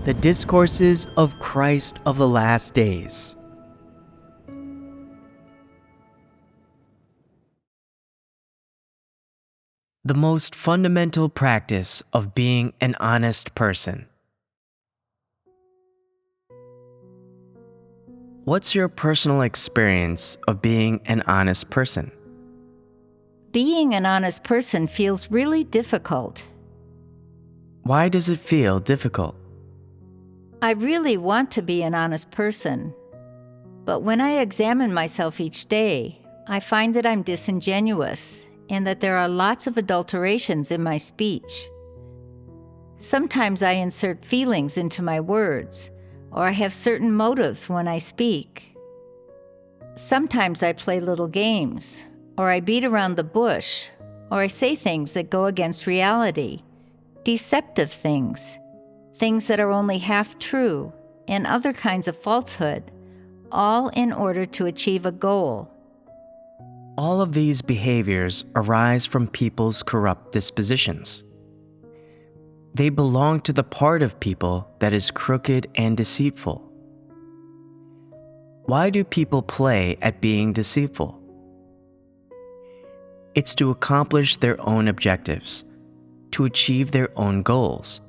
The Discourses of Christ of the Last Days. The most fundamental practice of being an honest person. What's your personal experience of being an honest person? Being an honest person feels really difficult. Why does it feel difficult? I really want to be an honest person. But when I examine myself each day, I find that I'm disingenuous and that there are lots of adulterations in my speech. Sometimes I insert feelings into my words, or I have certain motives when I speak. Sometimes I play little games, or I beat around the bush, or I say things that go against reality, deceptive things, things that are only half true, and other kinds of falsehood, all in order to achieve a goal. All of these behaviors arise from people's corrupt dispositions. They belong to the part of people that is crooked and deceitful. Why do people play at being deceitful? It's to accomplish their own objectives, to achieve their own goals,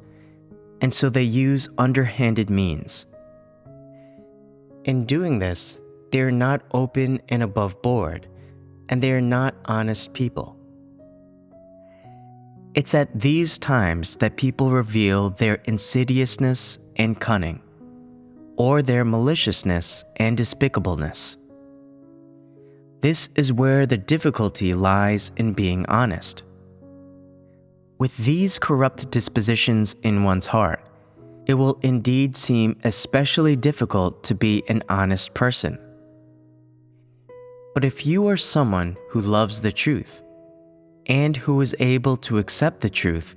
and so they use underhanded means. In doing this, they are not open and above board, and they are not honest people. It's at these times that people reveal their insidiousness and cunning, or their maliciousness and despicableness. This is where the difficulty lies in being honest. With these corrupt dispositions in one's heart, it will indeed seem especially difficult to be an honest person. But if you are someone who loves the truth, and who is able to accept the truth,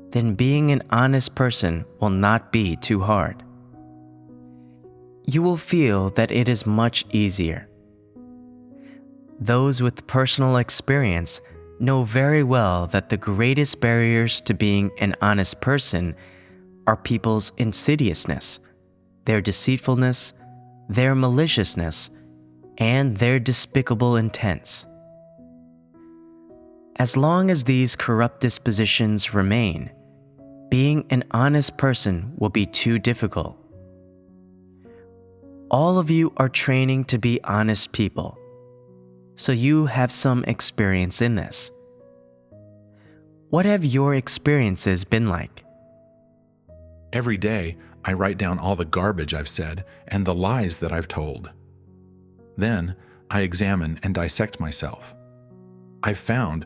then being an honest person will not be too hard. You will feel that it is much easier. Those with personal experience know very well that the greatest barriers to being an honest person are people's insidiousness, their deceitfulness, their maliciousness, and their despicable intents. As long as these corrupt dispositions remain, being an honest person will be too difficult. All of you are training to be honest people, so you have some experience in this. What have your experiences been like? Every day, I write down all the garbage I've said and the lies that I've told. Then, I examine and dissect myself. I've found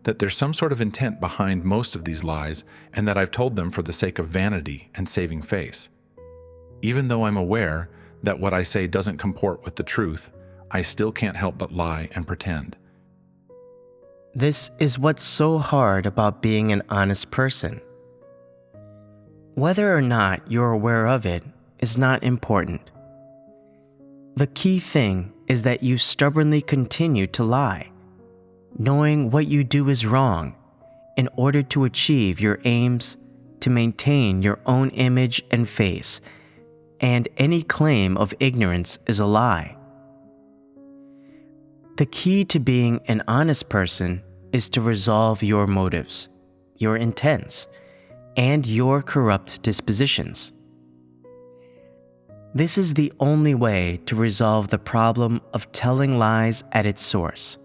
that there's some sort of intent behind most of these lies and that I've told them for the sake of vanity and saving face. Even though I'm aware that what I say doesn't comport with the truth, I still can't help but lie and pretend. This is what's so hard about being an honest person. Whether or not you're aware of it is not important. The key thing is that you stubbornly continue to lie, knowing what you do is wrong, in order to achieve your aims, to maintain your own image and face, and any claim of ignorance is a lie. The key to being an honest person is to resolve your motives, your intents, and your corrupt dispositions. This is the only way to resolve the problem of telling lies at its source.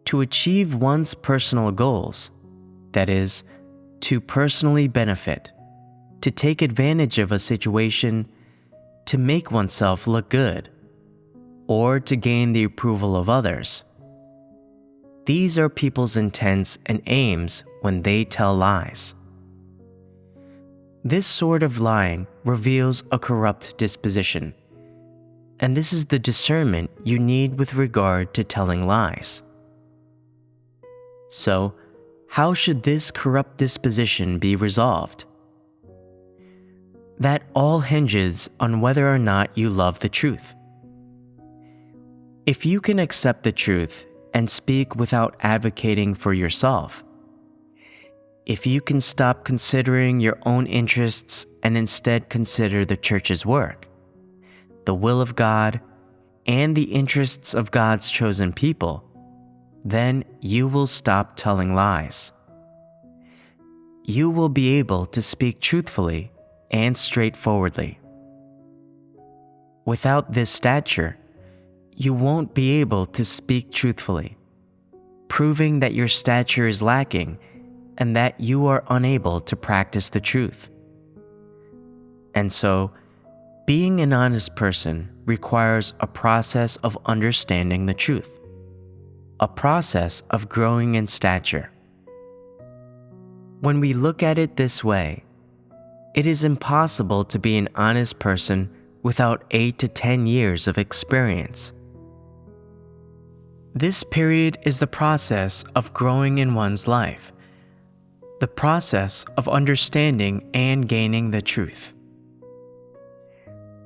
To achieve one's personal goals, that is, to personally benefit, to take advantage of a situation, to make oneself look good, or to gain the approval of others. These are people's intents and aims when they tell lies. This sort of lying reveals a corrupt disposition, and this is the discernment you need with regard to telling lies. So, how should this corrupt disposition be resolved? That all hinges on whether or not you love the truth. If you can accept the truth and speak without advocating for yourself, If you can stop considering your own interests and instead consider the church's work, the will of God, and the interests of God's chosen people, then you will stop telling lies. You will be able to speak truthfully and straightforwardly. Without this stature, you won't be able to speak truthfully, proving that your stature is lacking and that you are unable to practice the truth. And so, being an honest person requires a process of understanding the truth, a process of growing in stature. When we look at it this way, it is impossible to be an honest person without 8 to 10 years of experience. This period is the process of growing in one's life, the process of understanding and gaining the truth.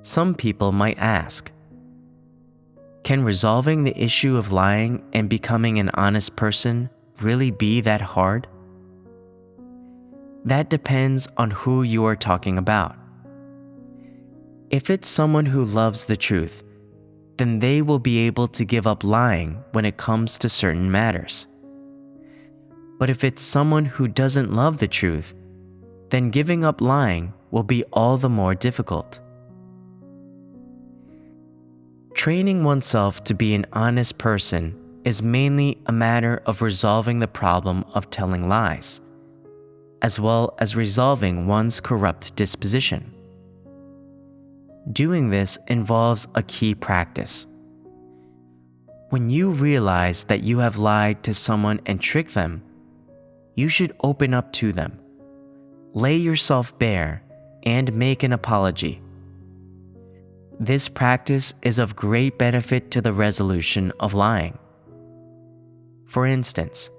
Some people might ask, can resolving the issue of lying and becoming an honest person really be that hard? That depends on who you are talking about. If it's someone who loves the truth, then they will be able to give up lying when it comes to certain matters. But if it's someone who doesn't love the truth, then giving up lying will be all the more difficult. Training oneself to be an honest person is mainly a matter of resolving the problem of telling lies, as well as resolving one's corrupt disposition. Doing this involves a key practice. When you realize that you have lied to someone and tricked them, you should open up to them, lay yourself bare, and make an apology. This practice is of great benefit to the resolution of lying. For instance,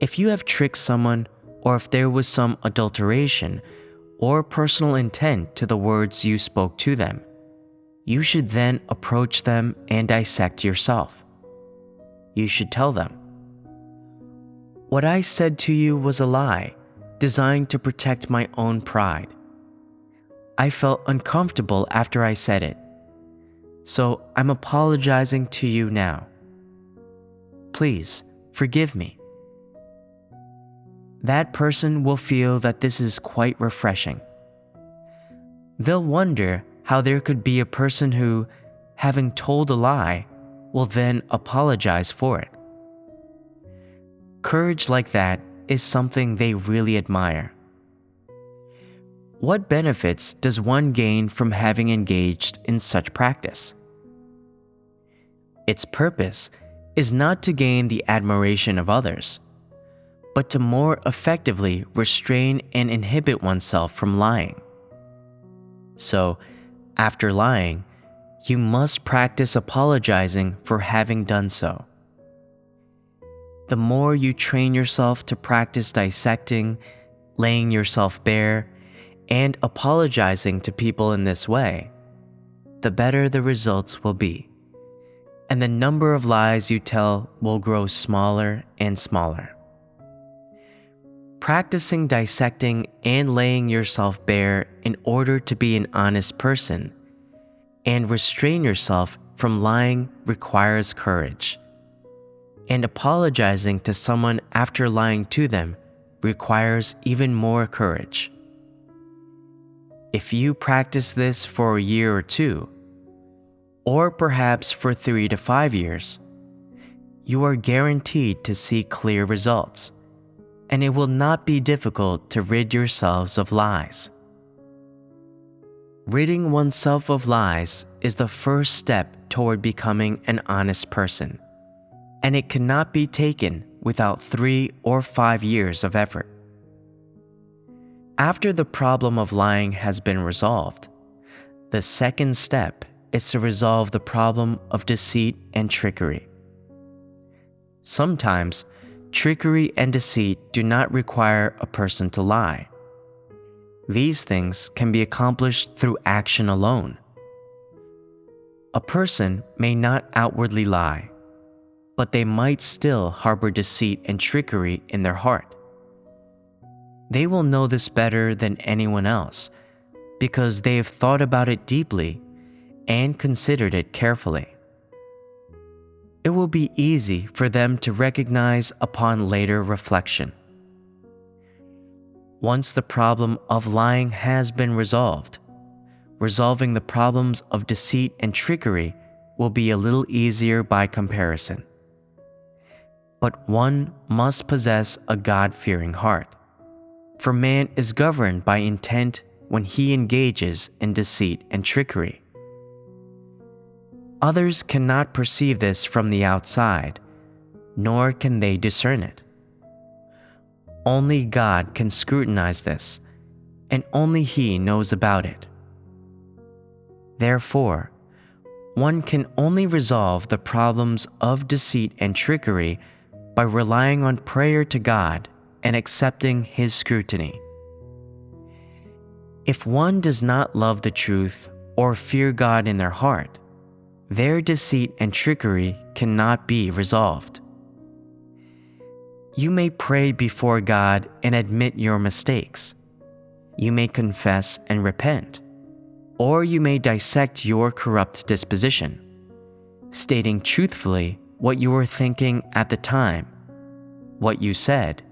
if you have tricked someone, or if there was some adulteration or personal intent to the words you spoke to them, you should then approach them and dissect yourself. You should tell them, "What I said to you was a lie, designed to protect my own pride. I felt uncomfortable after I said it, so I'm apologizing to you now. Please, forgive me." That person will feel that this is quite refreshing. They'll wonder how there could be a person who, having told a lie, will then apologize for it. Courage like that is something they really admire. What benefits does one gain from having engaged in such practice? Its purpose is not to gain the admiration of others, but to more effectively restrain and inhibit oneself from lying. So, after lying, you must practice apologizing for having done so. The more you train yourself to practice dissecting, laying yourself bare, and apologizing to people in this way, the better the results will be, and the number of lies you tell will grow smaller and smaller. Practicing dissecting and laying yourself bare in order to be an honest person and restrain yourself from lying requires courage. And apologizing to someone after lying to them requires even more courage. If you practice this for a year or two, or perhaps for 3 to 5 years, you are guaranteed to see clear results, and it will not be difficult to rid yourselves of lies. Ridding oneself of lies is the first step toward becoming an honest person, and it cannot be taken without 3 or 5 years of effort. After the problem of lying has been resolved, the second step is to resolve the problem of deceit and trickery. Sometimes, trickery and deceit do not require a person to lie. These things can be accomplished through action alone. A person may not outwardly lie, but they might still harbor deceit and trickery in their heart. They will know this better than anyone else because they have thought about it deeply and considered it carefully. It will be easy for them to recognize upon later reflection. Once the problem of lying has been resolved, resolving the problems of deceit and trickery will be a little easier by comparison. But one must possess a God-fearing heart, for man is governed by intent when he engages in deceit and trickery. Others cannot perceive this from the outside, nor can they discern it. Only God can scrutinize this, and only He knows about it. Therefore, one can only resolve the problems of deceit and trickery by relying on prayer to God and accepting His scrutiny. If one does not love the truth or fear God in their heart, their deceit and trickery cannot be resolved. You may pray before God and admit your mistakes. You may confess and repent, or you may dissect your corrupt disposition, stating truthfully what you were thinking at the time, what you said,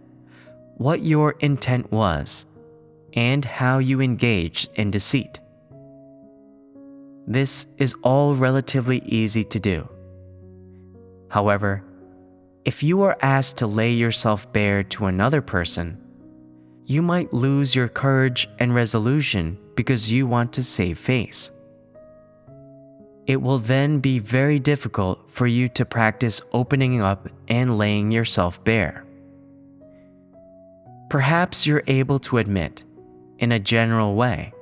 what your intent was, and how you engaged in deceit. This is all relatively easy to do. However, if you are asked to lay yourself bare to another person, you might lose your courage and resolution because you want to save face. It will then be very difficult for you to practice opening up and laying yourself bare. Perhaps you're able to admit, in a general way,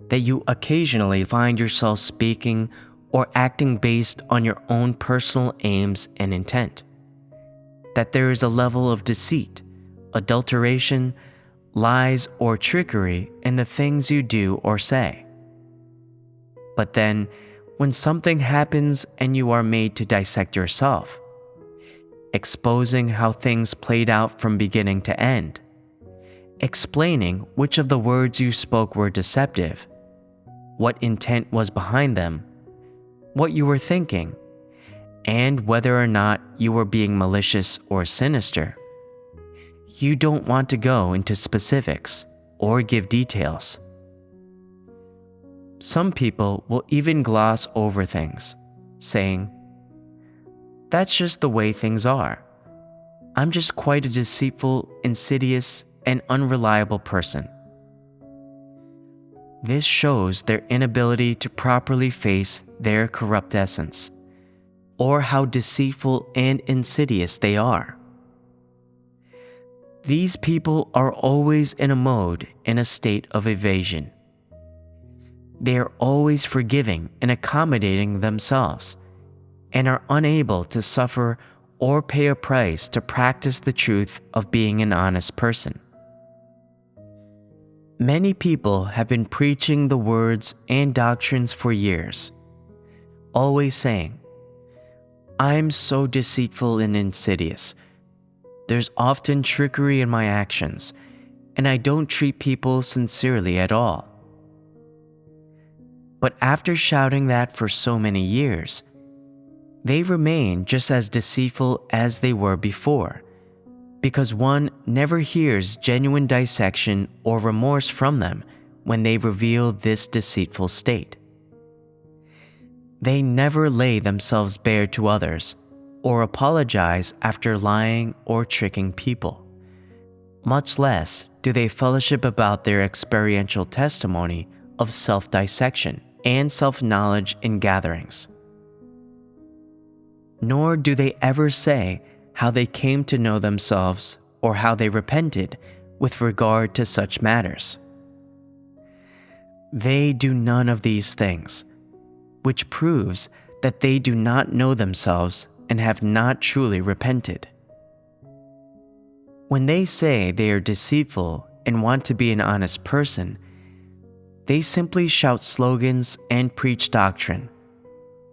that you occasionally find yourself speaking or acting based on your own personal aims and intent, that there is a level of deceit, adulteration, lies, or trickery in the things you do or say. But then, when something happens and you are made to dissect yourself, exposing how things played out from beginning to end, explaining which of the words you spoke were deceptive, what intent was behind them, what you were thinking, and whether or not you were being malicious or sinister, you don't want to go into specifics or give details. Some people will even gloss over things, saying, "That's just the way things are. I'm just quite a deceitful, insidious, and unreliable person." This shows their inability to properly face their corrupt essence, or how deceitful and insidious they are. These people are always in a mode in a state of evasion. They are always forgiving and accommodating themselves, and are unable to suffer or pay a price to practice the truth of being an honest person. Many people have been preaching the words and doctrines for years, always saying, "I'm so deceitful and insidious. There's often trickery in my actions, and I don't treat people sincerely at all." But after shouting that for so many years, they remain just as deceitful as they were before, because one never hears genuine dissection or remorse from them when they reveal this deceitful state. They never lay themselves bare to others or apologize after lying or tricking people. Much less do they fellowship about their experiential testimony of self-dissection and self-knowledge in gatherings. Nor do they ever say how they came to know themselves or how they repented with regard to such matters. They do none of these things, which proves that they do not know themselves and have not truly repented. When they say they are deceitful and want to be an honest person, they simply shout slogans and preach doctrine,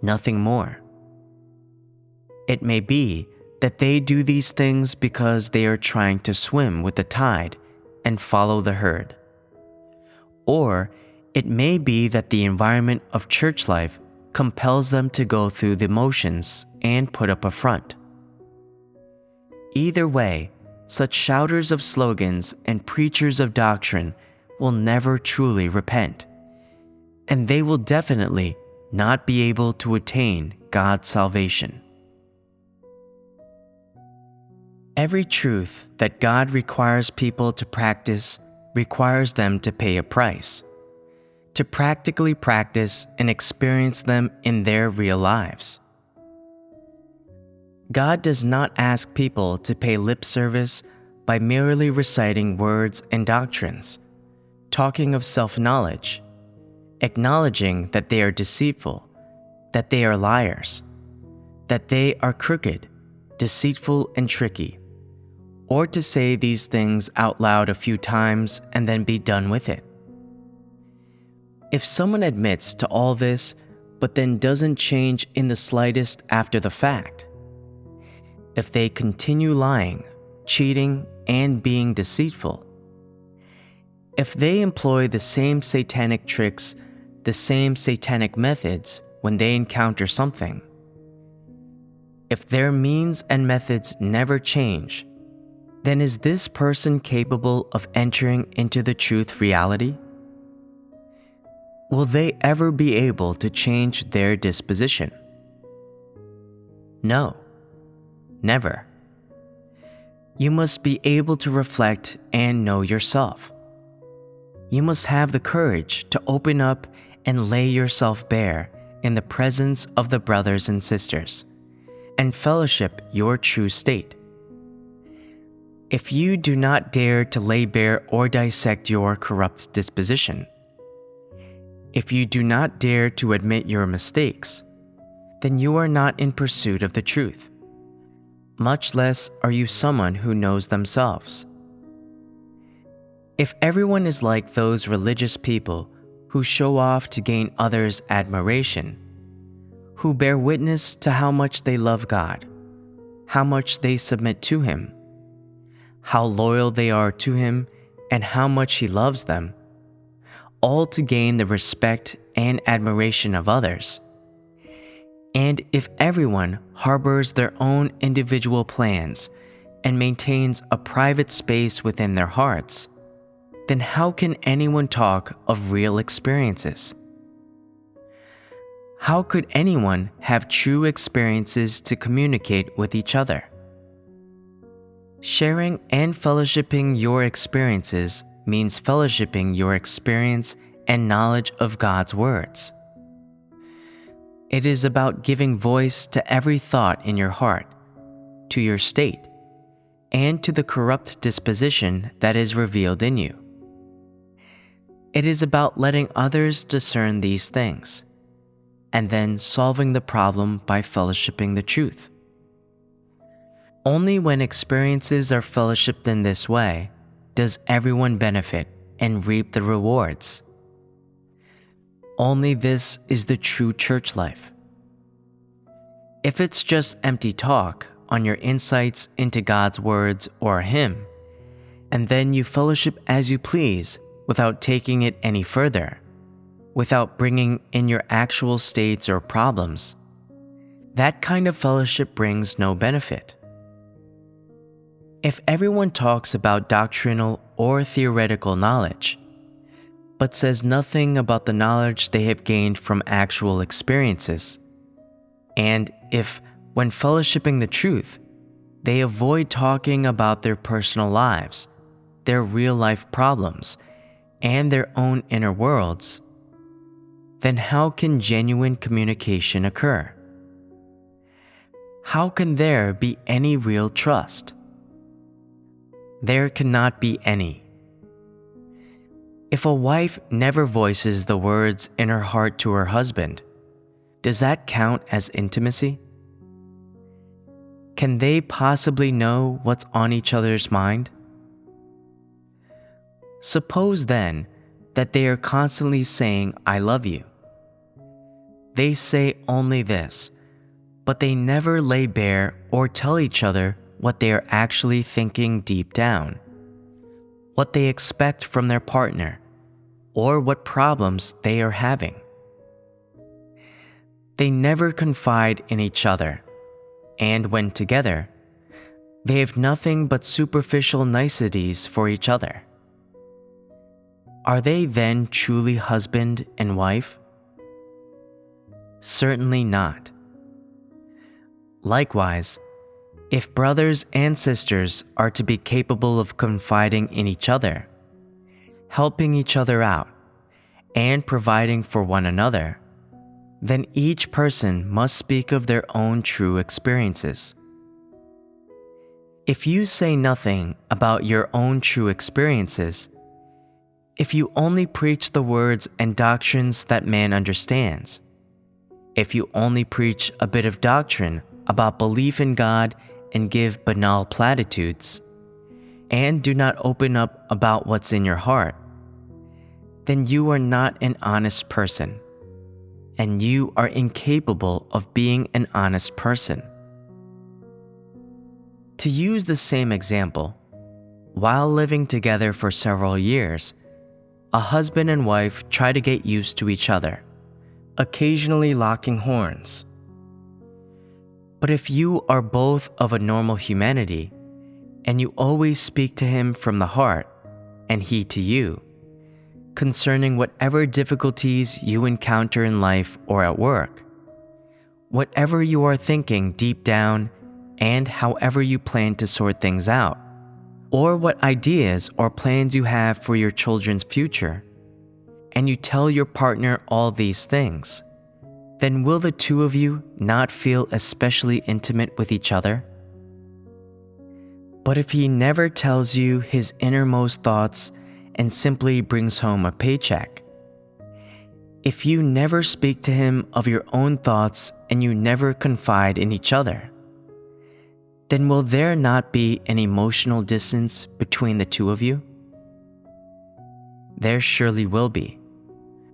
nothing more. It may be that they do these things because they are trying to swim with the tide and follow the herd. Or it may be that the environment of church life compels them to go through the motions and put up a front. Either way, such shouters of slogans and preachers of doctrine will never truly repent, and they will definitely not be able to attain God's salvation. Every truth that God requires people to practice requires them to pay a price, to practically practice and experience them in their real lives. God does not ask people to pay lip service by merely reciting words and doctrines, talking of self-knowledge, acknowledging that they are deceitful, that they are liars, that they are crooked, deceitful, and tricky, or to say these things out loud a few times and then be done with it. If someone admits to all this, but then doesn't change in the slightest after the fact, if they continue lying, cheating, and being deceitful, if they employ the same satanic tricks, the same satanic methods when they encounter something, if their means and methods never change, then is this person capable of entering into the truth reality? Will they ever be able to change their disposition? No, never. You must be able to reflect and know yourself. You must have the courage to open up and lay yourself bare in the presence of the brothers and sisters, and fellowship your true state. If you do not dare to lay bare or dissect your corrupt disposition, if you do not dare to admit your mistakes, then you are not in pursuit of the truth. Much less are you someone who knows themselves. If everyone is like those religious people who show off to gain others' admiration, who bear witness to how much they love God, how much they submit to Him, how loyal they are to Him, and how much He loves them, all to gain the respect and admiration of others. And if everyone harbors their own individual plans and maintains a private space within their hearts, then how can anyone talk of real experiences? How could anyone have true experiences to communicate with each other? Sharing and fellowshipping your experiences means fellowshipping your experience and knowledge of God's words. It is about giving voice to every thought in your heart, to your state, and to the corrupt disposition that is revealed in you. It is about letting others discern these things, and then solving the problem by fellowshipping the truth. Only when experiences are fellowshipped in this way does everyone benefit and reap the rewards. Only this is the true church life. If it's just empty talk on your insights into God's words or a hymn, and then you fellowship as you please without taking it any further, without bringing in your actual states or problems, that kind of fellowship brings no benefit. If everyone talks about doctrinal or theoretical knowledge, but says nothing about the knowledge they have gained from actual experiences, and if, when fellowshipping the truth, they avoid talking about their personal lives, their real-life problems, and their own inner worlds, then how can genuine communication occur? How can there be any real trust? There cannot be any. If a wife never voices the words in her heart to her husband, does that count as intimacy? Can they possibly know what's on each other's mind? Suppose then that they are constantly saying, "I love you." They say only this, but they never lay bare or tell each other what they are actually thinking deep down. what they expect from their partner, or what problems they are having. They never confide in each other, and when together, they have nothing but superficial niceties for each other. Are they then truly husband and wife? Certainly not. Likewise, if brothers and sisters are to be capable of confiding in each other, helping each other out, and providing for one another, then each person must speak of their own true experiences. If you say nothing about your own true experiences, if you only preach the words and doctrines that man understands, if you only preach a bit of doctrine about belief in God and give banal platitudes, and do not open up about what's in your heart, then you are not an honest person, and you are incapable of being an honest person. To use the same example, while living together for several years, a husband and wife try to get used to each other, occasionally locking horns. But if you are both of a normal humanity, and you always speak to him from the heart, and he to you, concerning whatever difficulties you encounter in life or at work, whatever you are thinking deep down, and however you plan to sort things out, or what ideas or plans you have for your children's future, and you tell your partner all these things, then will the two of you not feel especially intimate with each other? But if he never tells you his innermost thoughts and simply brings home a paycheck, if you never speak to him of your own thoughts and you never confide in each other, then will there not be an emotional distance between the two of you? There surely will be,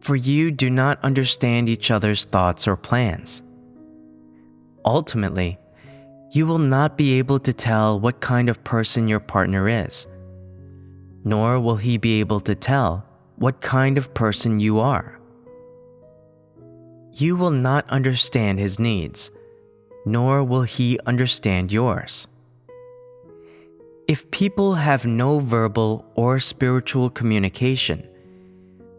for you do not understand each other's thoughts or plans. Ultimately, you will not be able to tell what kind of person your partner is, nor will he be able to tell what kind of person you are. You will not understand his needs, nor will he understand yours. If people have no verbal or spiritual communication,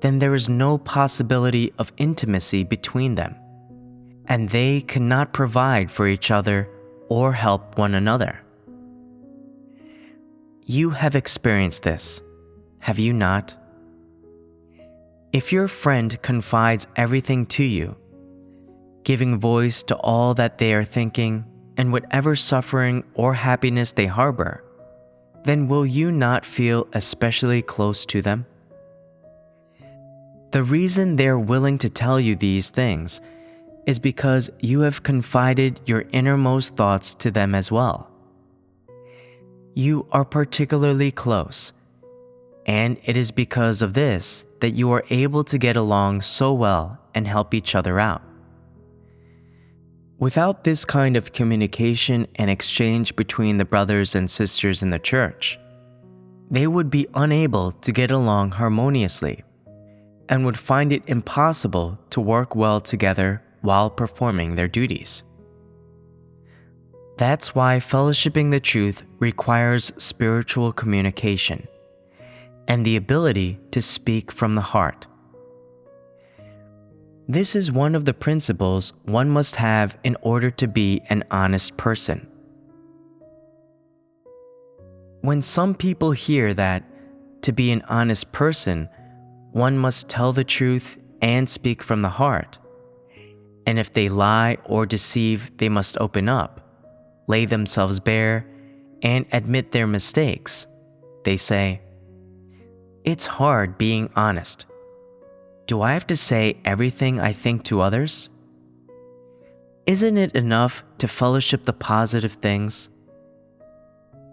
then there is no possibility of intimacy between them, and they cannot provide for each other or help one another. You have experienced this, have you not? If your friend confides everything to you, giving voice to all that they are thinking and whatever suffering or happiness they harbor, then will you not feel especially close to them? The reason they're willing to tell you these things is because you have confided your innermost thoughts to them as well. You are particularly close, and it is because of this that you are able to get along so well and help each other out. Without this kind of communication and exchange between the brothers and sisters in the church, they would be unable to get along harmoniously and would find it impossible to work well together while performing their duties. That's why fellowshipping the truth requires spiritual communication and the ability to speak from the heart. This is one of the principles one must have in order to be an honest person. When some people hear that, to be an honest person, one must tell the truth and speak from the heart, and if they lie or deceive, they must open up, lay themselves bare, and admit their mistakes, they say, "It's hard being honest. Do I have to say everything I think to others? Isn't it enough to fellowship the positive things?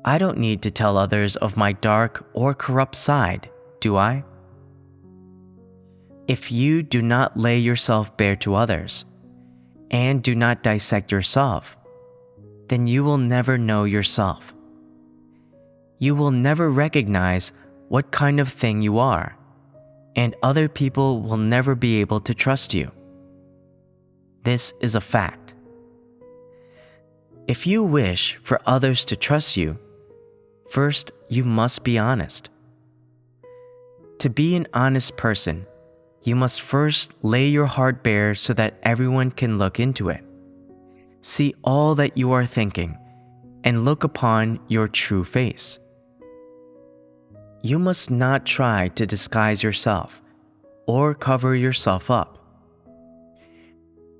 I don't need to tell others of my dark or corrupt side, do I?" If you do not lay yourself bare to others, and do not dissect yourself, then you will never know yourself. You will never recognize what kind of thing you are, and other people will never be able to trust you. This is a fact. If you wish for others to trust you, first you must be honest. To be an honest person, you must first lay your heart bare so that everyone can look into it, see all that you are thinking, and look upon your true face. You must not try to disguise yourself or cover yourself up.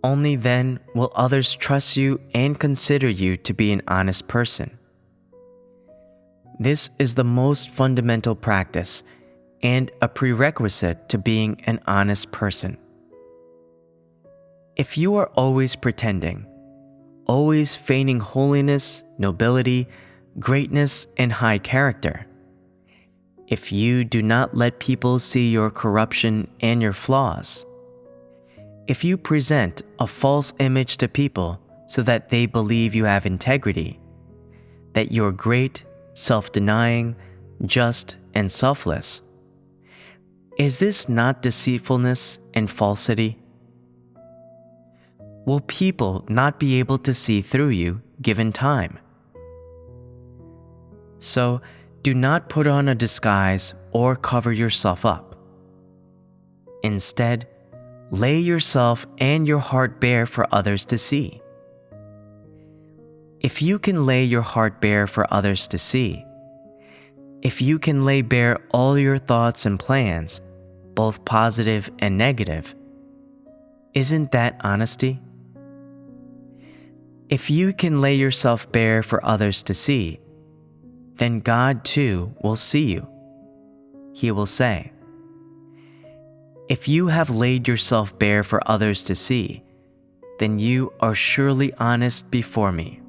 Only then will others trust you and consider you to be an honest person. This is the most fundamental practice and a prerequisite to being an honest person. If you are always pretending, always feigning holiness, nobility, greatness, and high character, if you do not let people see your corruption and your flaws, if you present a false image to people so that they believe you have integrity, that you're great, self-denying, just, and selfless, is this not deceitfulness and falsity? Will people not be able to see through you given time? So, do not put on a disguise or cover yourself up. Instead, lay yourself and your heart bare for others to see. If you can lay your heart bare for others to see, if you can lay bare all your thoughts and plans, both positive and negative, isn't that honesty? If you can lay yourself bare for others to see, then God too will see you. He will say, "If you have laid yourself bare for others to see, then you are surely honest before me."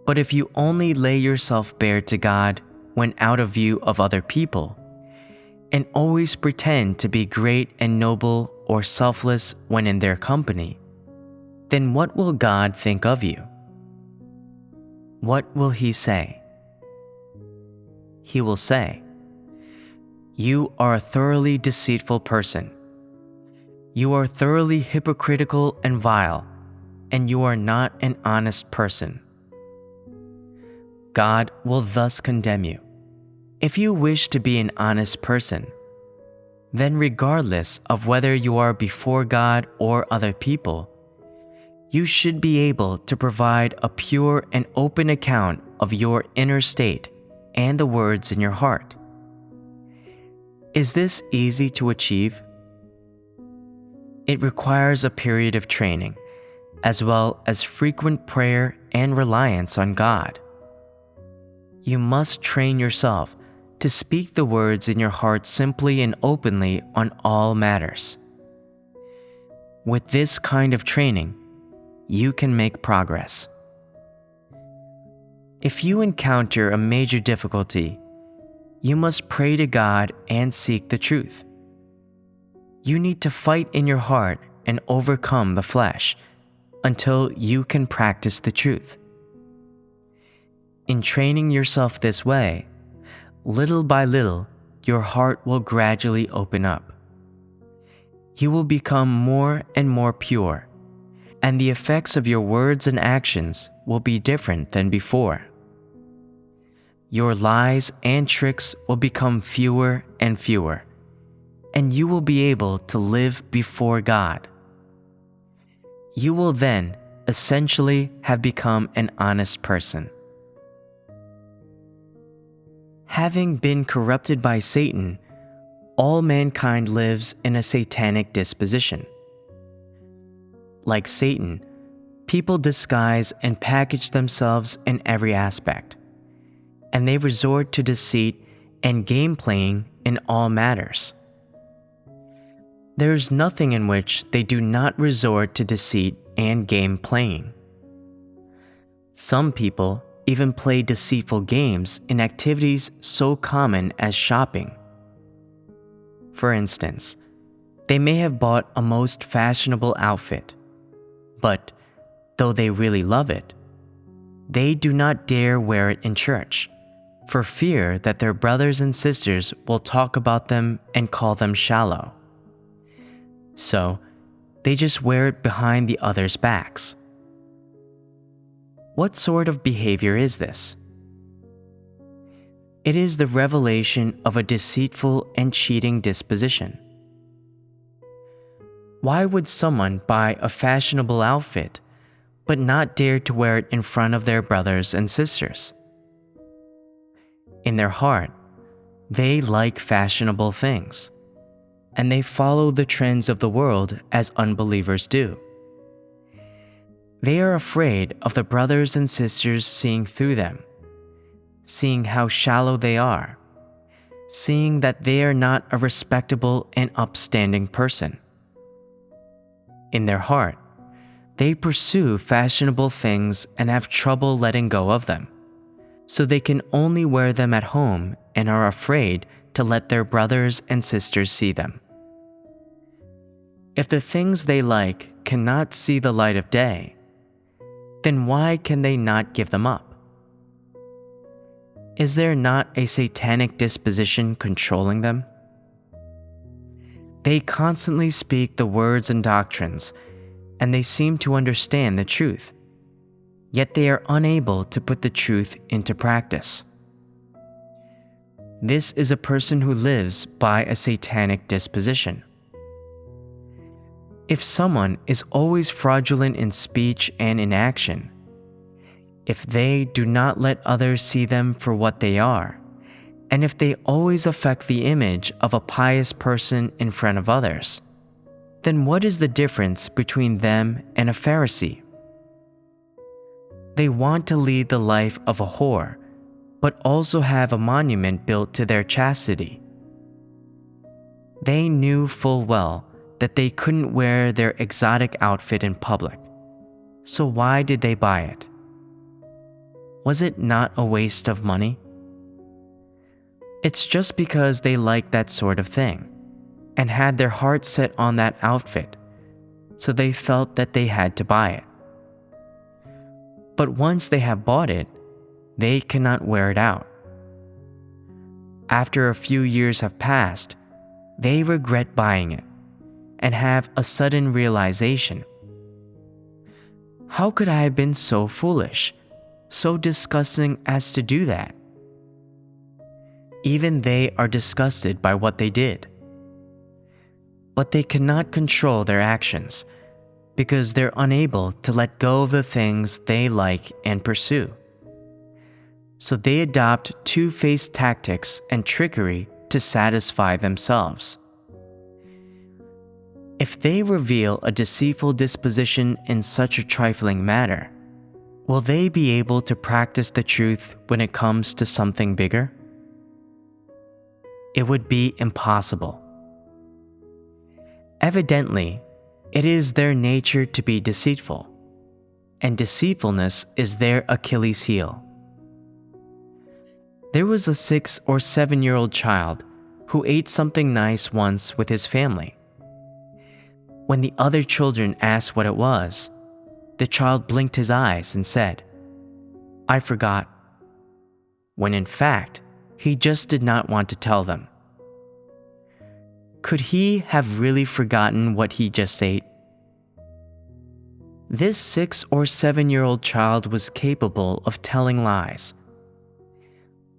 But if you only lay yourself bare to God when out of view of other people, and always pretend to be great and noble or selfless when in their company, then what will God think of you? What will He say? He will say, "You are a thoroughly deceitful person. You are thoroughly hypocritical and vile, and you are not an honest person." God will thus condemn you. If you wish to be an honest person, then regardless of whether you are before God or other people, you should be able to provide a pure and open account of your inner state and the words in your heart. Is this easy to achieve? It requires a period of training, as well as frequent prayer and reliance on God. You must train yourself to speak the words in your heart simply and openly on all matters. With this kind of training, you can make progress. If you encounter a major difficulty, you must pray to God and seek the truth. You need to fight in your heart and overcome the flesh until you can practice the truth. In training yourself this way, little by little, your heart will gradually open up. You will become more and more pure, and the effects of your words and actions will be different than before. Your lies and tricks will become fewer and fewer, and you will be able to live before God. You will then essentially have become an honest person. Having been corrupted by Satan, all mankind lives in a satanic disposition. Like Satan, people disguise and package themselves in every aspect, and they resort to deceit and game playing in all matters. There is nothing in which they do not resort to deceit and game playing. Some people even play deceitful games in activities so common as shopping. For instance, they may have bought a most fashionable outfit, but though they really love it, they do not dare wear it in church, for fear that their brothers and sisters will talk about them and call them shallow. So, they just wear it behind the others' backs. What sort of behavior is this? It is the revelation of a deceitful and cheating disposition. Why would someone buy a fashionable outfit but not dare to wear it in front of their brothers and sisters? In their heart, they like fashionable things, and they follow the trends of the world as unbelievers do. They are afraid of the brothers and sisters seeing through them, seeing how shallow they are, seeing that they are not a respectable and upstanding person. In their heart, they pursue fashionable things and have trouble letting go of them, so they can only wear them at home and are afraid to let their brothers and sisters see them. If the things they like cannot see the light of day, then why can they not give them up? Is there not a satanic disposition controlling them? They constantly speak the words and doctrines, and they seem to understand the truth, yet they are unable to put the truth into practice. This is a person who lives by a satanic disposition. If someone is always fraudulent in speech and in action, if they do not let others see them for what they are, and if they always affect the image of a pious person in front of others, then what is the difference between them and a Pharisee? They want to lead the life of a whore, but also have a monument built to their chastity. They knew full well that they couldn't wear their exotic outfit in public, so why did they buy it? Was it not a waste of money? It's just because they liked that sort of thing and had their heart set on that outfit, so they felt that they had to buy it. But once they have bought it, they cannot wear it out. After a few years have passed, they regret buying it and have a sudden realization. How could I have been so foolish, so disgusting as to do that? Even they are disgusted by what they did. But they cannot control their actions because they're unable to let go of the things they like and pursue. So they adopt two-faced tactics and trickery to satisfy themselves. If they reveal a deceitful disposition in such a trifling matter, will they be able to practice the truth when it comes to something bigger? It would be impossible. Evidently, it is their nature to be deceitful, and deceitfulness is their Achilles heel. There was a 6 or 7-year-old child who ate something nice once with his family. When the other children asked what it was, the child blinked his eyes and said, "I forgot," when in fact, he just did not want to tell them. Could he have really forgotten what he just ate? This 6 or 7-year-old child was capable of telling lies.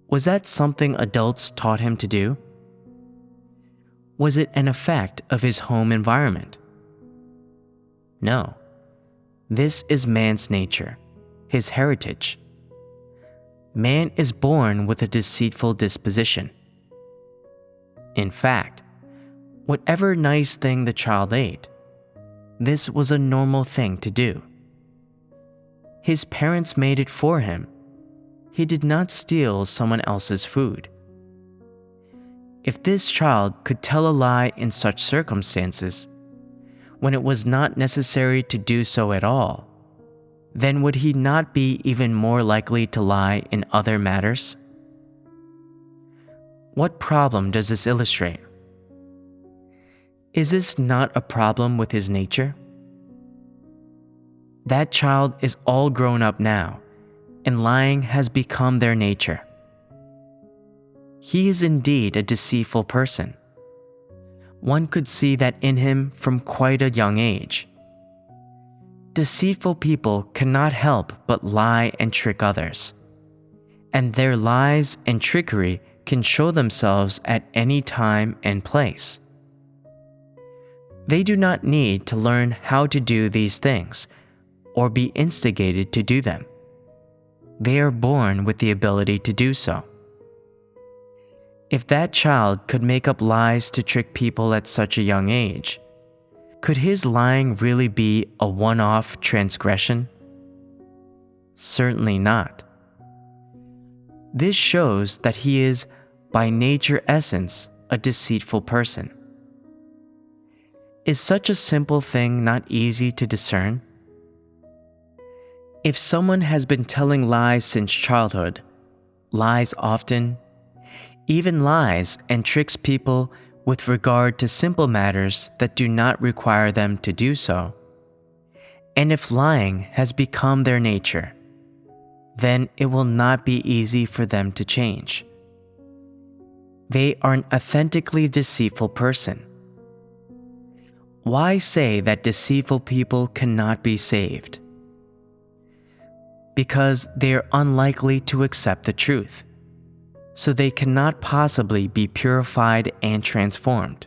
Was that something adults taught him to do? Was it an effect of his home environment? No. This is man's nature, his heritage. Man is born with a deceitful disposition. In fact, whatever nice thing the child ate, this was a normal thing to do. His parents made it for him. He did not steal someone else's food. If this child could tell a lie in such circumstances, when it was not necessary to do so at all, then would he not be even more likely to lie in other matters? What problem does this illustrate? Is this not a problem with his nature? That child is all grown up now, and lying has become their nature. he is indeed a deceitful person. One could see that in him from quite a young age. Deceitful people cannot help but lie and trick others, and their lies and trickery can show themselves at any time and place. They do not need to learn how to do these things or be instigated to do them. They are born with the ability to do so. If that child could make up lies to trick people at such a young age, could his lying really be a one-off transgression? Certainly not. This shows that he is, by nature essence, a deceitful person. Is such a simple thing not easy to discern? If someone has been telling lies since childhood, lies often, even lies and tricks people with regard to simple matters that do not require them to do so, and if lying has become their nature, then it will not be easy for them to change. They are an authentically deceitful person. Why say that deceitful people cannot be saved? Because they are unlikely to accept the truth, so they cannot possibly be purified and transformed.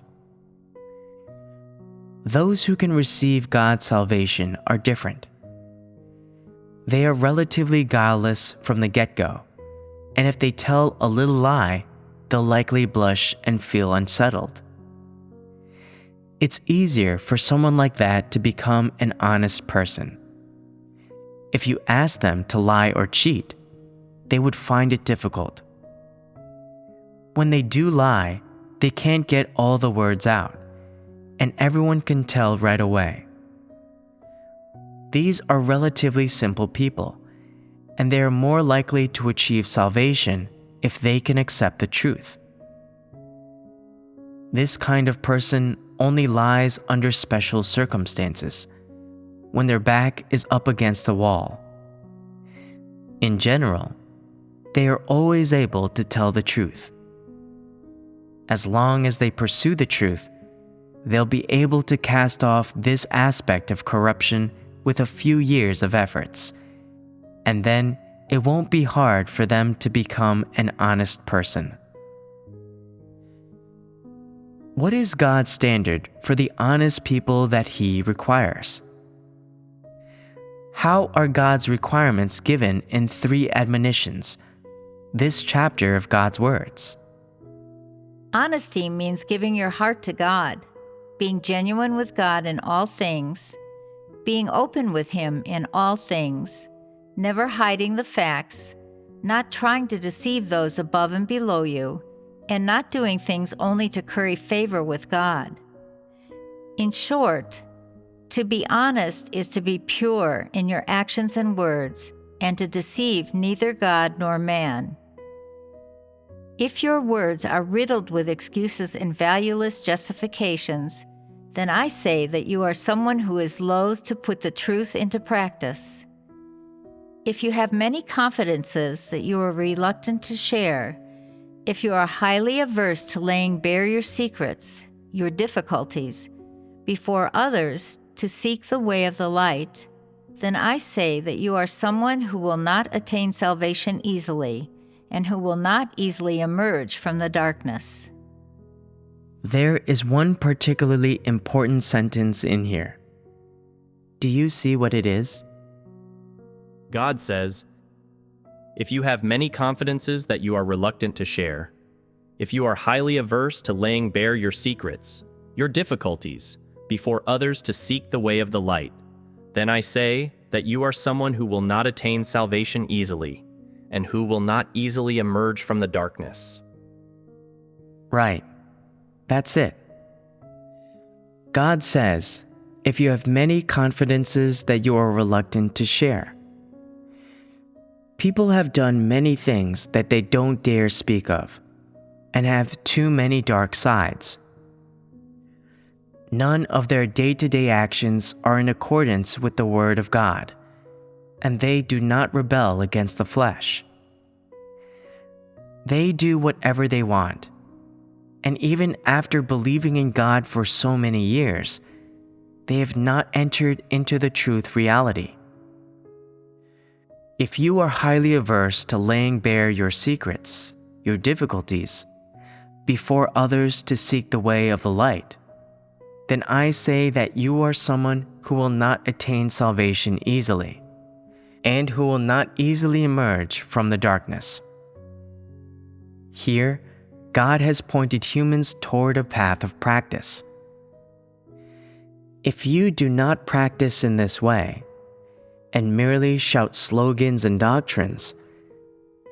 Those who can receive God's salvation are different. They are relatively guileless from the get-go, and if they tell a little lie, they'll likely blush and feel unsettled. It's easier for someone like that to become an honest person. If you ask them to lie or cheat, they would find it difficult. When they do lie, they can't get all the words out, and everyone can tell right away. These are relatively simple people, and they are more likely to achieve salvation if they can accept the truth. This kind of person only lies under special circumstances, when their back is up against a wall. In general, they are always able to tell the truth. As long as they pursue the truth, they'll be able to cast off this aspect of corruption with a few years of efforts, and then it won't be hard for them to become an honest person. What is God's standard for the honest people that He requires? How are God's requirements given in 3 admonitions, this chapter of God's words? Honesty means giving your heart to God, being genuine with God in all things, being open with Him in all things, never hiding the facts, not trying to deceive those above and below you, and not doing things only to curry favor with God. In short, to be honest is to be pure in your actions and words, and to deceive neither God nor man. If your words are riddled with excuses and valueless justifications, then I say that you are someone who is loath to put the truth into practice. If you have many confidences that you are reluctant to share, if you are highly averse to laying bare your secrets, your difficulties, before others to seek the way of the light, then I say that you are someone who will not attain salvation easily, and who will not easily emerge from the darkness. There is one particularly important sentence in here. Do you see what it is? God says, if you have many confidences that you are reluctant to share, if you are highly averse to laying bare your secrets, your difficulties, before others to seek the way of the light, then I say that you are someone who will not attain salvation easily, and who will not easily emerge from the darkness. Right. That's it. God says, if you have many confidences that you are reluctant to share. People have done many things that they don't dare speak of, and have too many dark sides. None of their day-to-day actions are in accordance with the Word of God, and they do not rebel against the flesh. They do whatever they want. And even after believing in God for so many years, they have not entered into the truth reality. If you are highly averse to laying bare your secrets, your difficulties, before others to seek the way of the light, then I say that you are someone who will not attain salvation easily, and who will not easily emerge from the darkness. Here, God has pointed humans toward a path of practice. If you do not practice in this way, and merely shout slogans and doctrines,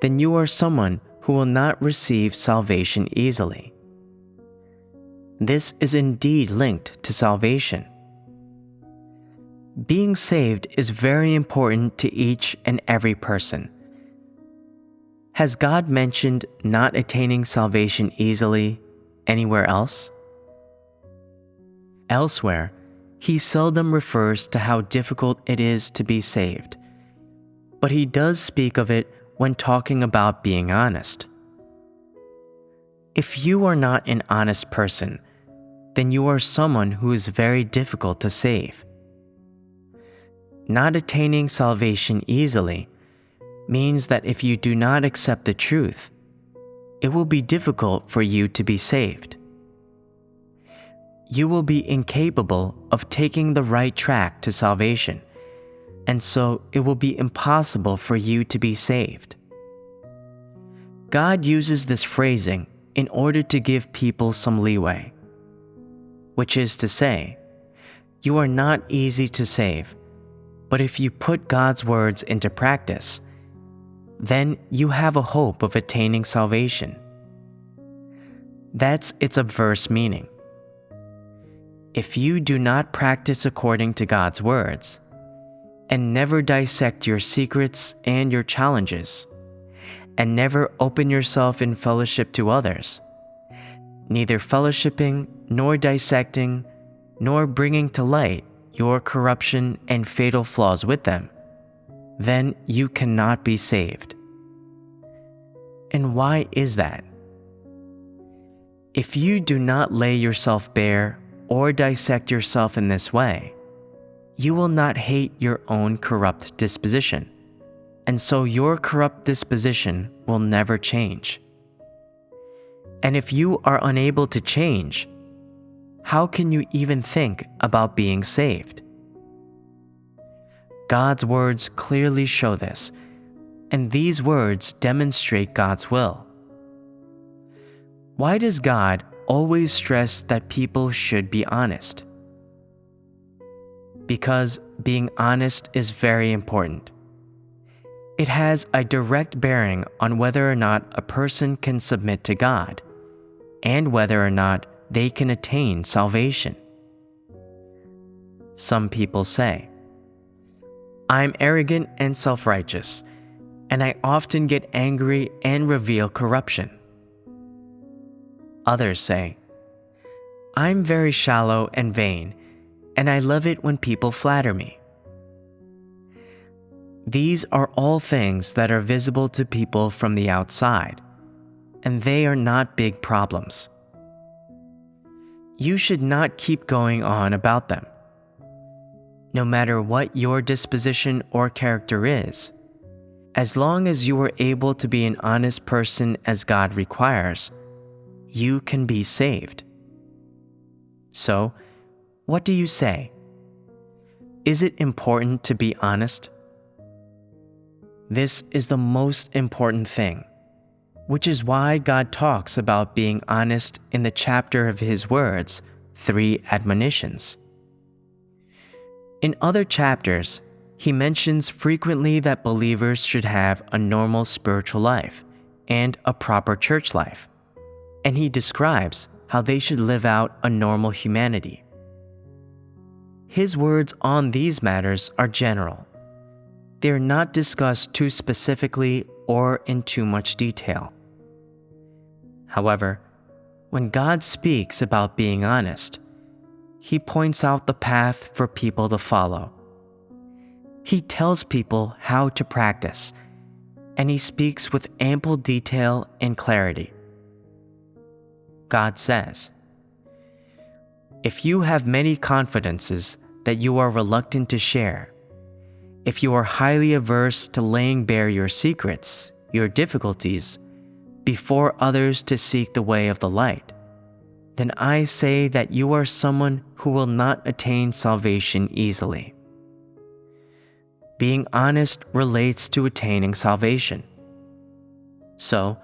then you are someone who will not receive salvation easily. This is indeed linked to salvation. Being saved is very important to each and every person. Has God mentioned not attaining salvation easily anywhere else? Elsewhere, he seldom refers to how difficult it is to be saved, but he does speak of it when talking about being honest. If you are not an honest person, then you are someone who is very difficult to save. Not attaining salvation easily means that if you do not accept the truth, it will be difficult for you to be saved. You will be incapable of taking the right track to salvation, and so it will be impossible for you to be saved. God uses this phrasing in order to give people some leeway, which is to say, you are not easy to save, but if you put God's words into practice, then you have a hope of attaining salvation. That's its obverse meaning. If you do not practice according to God's words, and never dissect your secrets and your challenges, and never open yourself in fellowship to others, neither fellowshipping nor dissecting nor bringing to light your corruption and fatal flaws with them, then you cannot be saved. And why is that? If you do not lay yourself bare or dissect yourself in this way, you will not hate your own corrupt disposition, and so your corrupt disposition will never change. And if you are unable to change, how can you even think about being saved? God's words clearly show this, and these words demonstrate God's will. Why does God always stress that people should be honest? Because being honest is very important. It has a direct bearing on whether or not a person can submit to God, and whether or not they can attain salvation. Some people say, "I'm arrogant and self-righteous, and I often get angry and reveal corruption." Others say, "I'm very shallow and vain, and I love it when people flatter me." These are all things that are visible to people from the outside, and they are not big problems. You should not keep going on about them. No matter what your disposition or character is, as long as you are able to be an honest person as God requires, you can be saved. So, what do you say? Is it important to be honest? This is the most important thing, which is why God talks about being honest in the chapter of His words, 3 admonitions. In other chapters, He mentions frequently that believers should have a normal spiritual life and a proper church life, and He describes how they should live out a normal humanity. His words on these matters are general. They are not discussed too specifically or in too much detail. However, when God speaks about being honest, He points out the path for people to follow. He tells people how to practice, and he speaks with ample detail and clarity. God says, "If you have many confidences that you are reluctant to share, if you are highly averse to laying bare your secrets, your difficulties, before others to seek the way of the light, then I say that you are someone who will not attain salvation easily." Being honest relates to attaining salvation. So,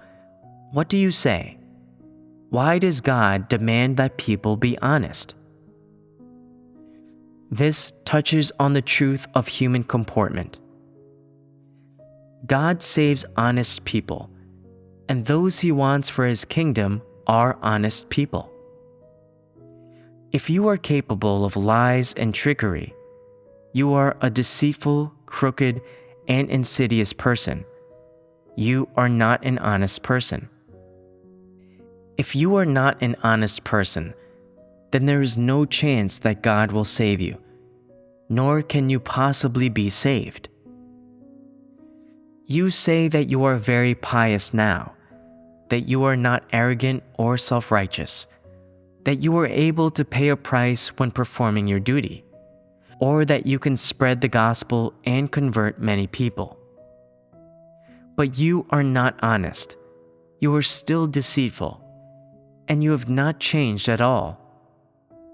what do you say? Why does God demand that people be honest? This touches on the truth of human comportment. God saves honest people, and those he wants for his kingdom are honest people. If you are capable of lies and trickery, you are a deceitful, crooked, and insidious person. You are not an honest person. If you are not an honest person, then there is no chance that God will save you, nor can you possibly be saved. You say that you are very pious now, that you are not arrogant or self-righteous, that you are able to pay a price when performing your duty, or that you can spread the gospel and convert many people. But you are not honest. You are still deceitful, and you have not changed at all.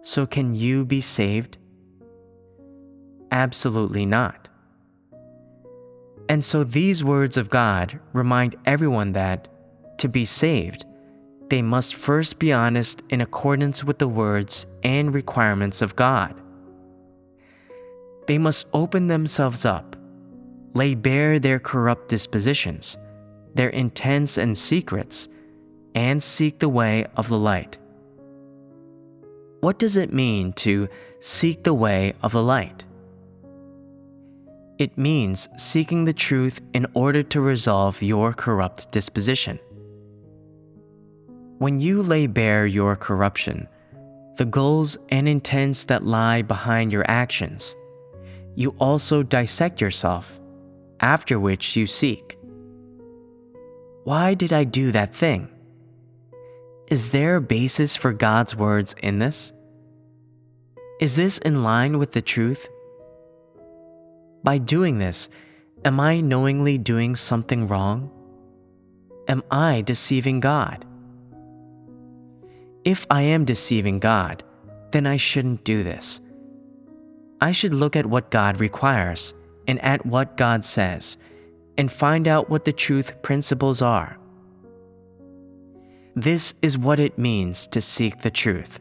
So can you be saved? Absolutely not. And so these words of God remind everyone that, to be saved, they must first be honest in accordance with the words and requirements of God. They must open themselves up, lay bare their corrupt dispositions, their intents and secrets, and seek the way of the light. What does it mean to seek the way of the light? It means seeking the truth in order to resolve your corrupt disposition. When you lay bare your corruption, the goals and intents that lie behind your actions, you also dissect yourself, after which you seek. Why did I do that thing? Is there a basis for God's words in this? Is this in line with the truth? By doing this, am I knowingly doing something wrong? Am I deceiving God? If I am deceiving God, then I shouldn't do this. I should look at what God requires and at what God says, and find out what the truth principles are. This is what it means to seek the truth.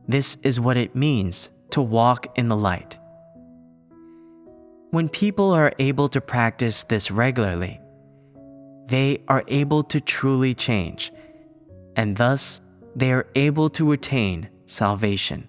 This is what it means to walk in the light. When people are able to practice this regularly, they are able to truly change, and thus they are able to attain salvation.